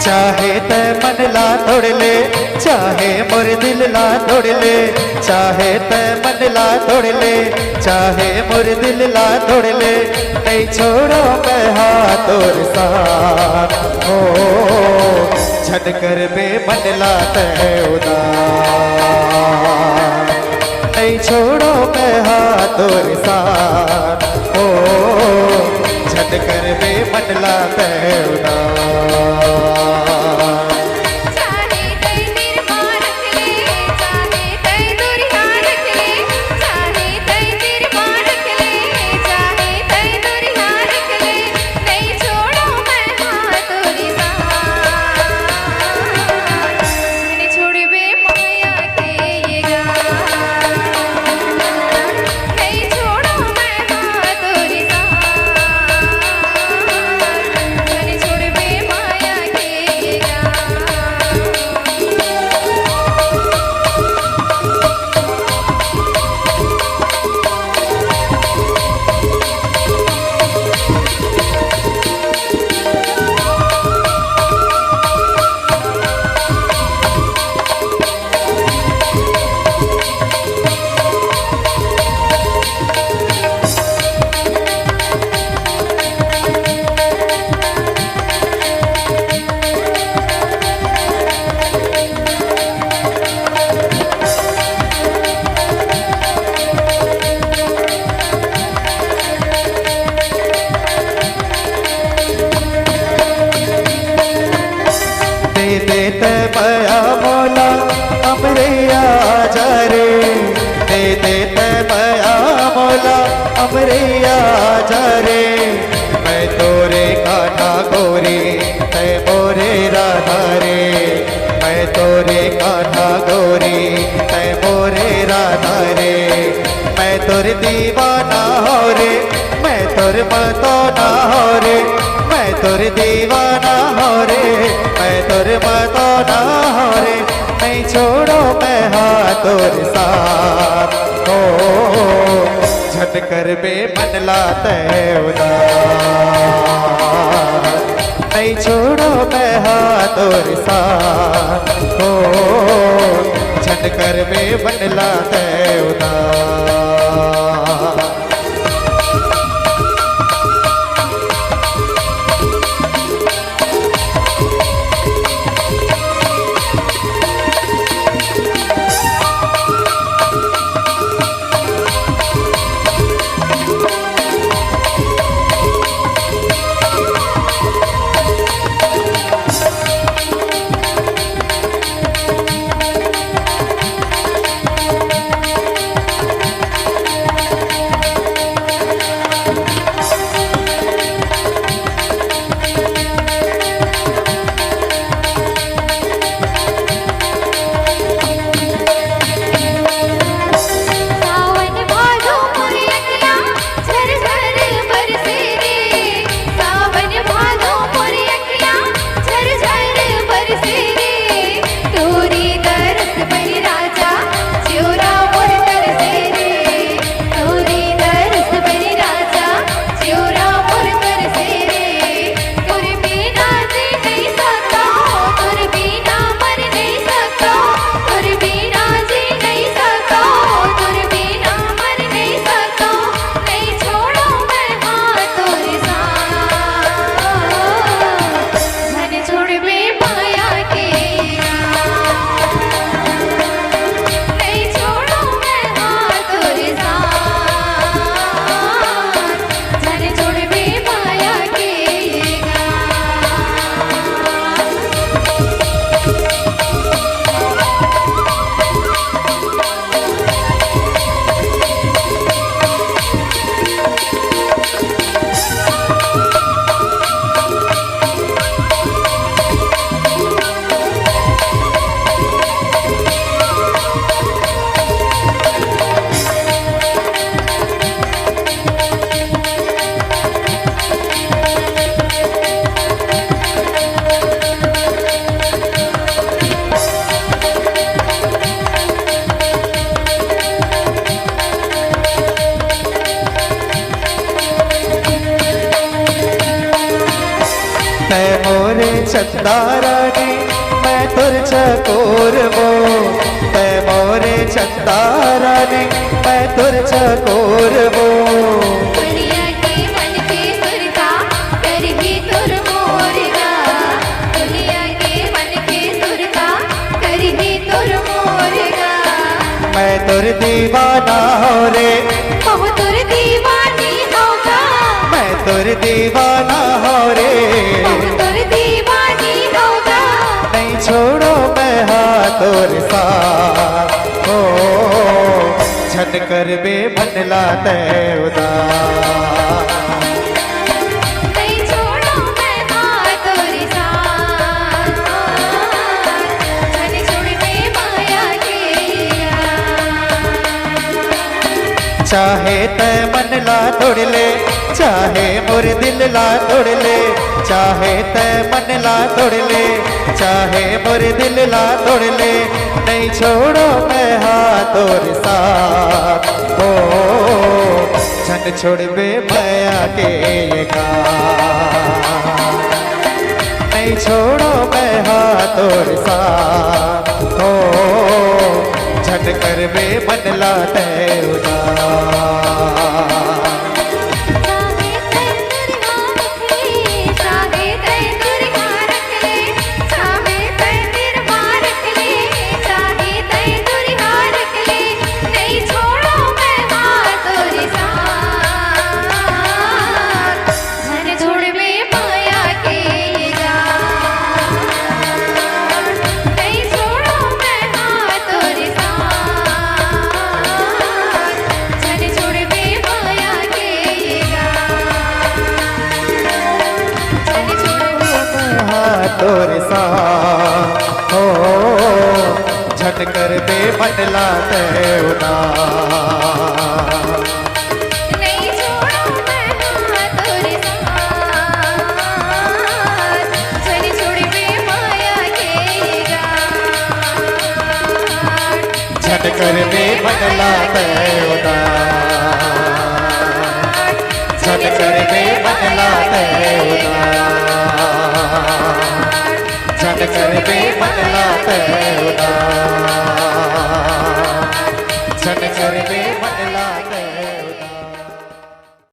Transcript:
चाहे ते मन ला तोड़ ले, चाहे मोर दिल ला तोड़ ले, चाहे ते मन ला तोड़ ले, चाहे मोर दिल ला तोड़ ले, नहीं छोड़ो मैं हाथ और साथ हो, छन कर बे मन ला ते उदास, नहीं छोड़ो मैं हाथ और साथ हो, छन कर बे मन ला ते उदास। देते बया मौला अमरे आजा रे, दे देते बया मौला अमरे आजा रे, मैं तोरे कान्हा गोरी तै मोरे राधा रे, मैं तोरे कान्हा गोरी तै मोरे राधा रे, मैं तोर दीवाना हो रे, मैं तोर मतोना हो रे, मैं तोर दीवाना हो रे, मैं तोर मतोना हो रे, नहीं छोड़ो मैं हाथ और साथ हो, झट कर बे मन लाते उदास, नहीं छोड़ो मैं हाथ और साथ हो, झट कर बे मन लाते उदास। चंदा रानी मैं तुर चकोर वो ते मोरे चंदा रानी मैं तुर चकोर वो दुनिया के मन के सुरता करही तुर मोरगा दुनिया के मन के सुरता करही तुर मोरगा मैं तुर दीवाना हो रे बहु तुर दीवानी होगा मैं तुर दीवाना हो रे बहु तुर दीवानी होगा नहीं छोड़ो मैं हाथों साथ हो छन कर बे मन लाते उदास नहीं छोड़ो मैं हाथों साथ छन छोड़ने माया के चाहे तै मन ला तोड़ ले चाहे मोर दिल ला तोड़ ले चाहे तै मन ला तोड़ ले चाहे मोर दिल ला तोड़ ले नहीं छोड़ो मैं हाथों साथ हो छन छोड़ बे माया के ये काम नहीं छोड़ो मैं हाथों साथ हो छन कर बे मन लाते उदास चाहे तै दुर्गा रख ले चाहे तै दुर्गा रख ले चाहे तै दुर्गा रख ले नहीं छोड़ो मैं हाथों साथ छन छोड़ में माया के जाल नहीं छोड़ो मैं हाथों साथ छन छोड़ में माया के छन छोड़ हाथों साथ हो छन कर बे मन लाते उदास नहीं छोड़ो मैं हाथों साथ छन छोड़ में माया के गाल छन कर बे मन लाते उदास छन कर बे मन लाते उदास छन कर बे मन लाते उदास छन कर बे मन लाते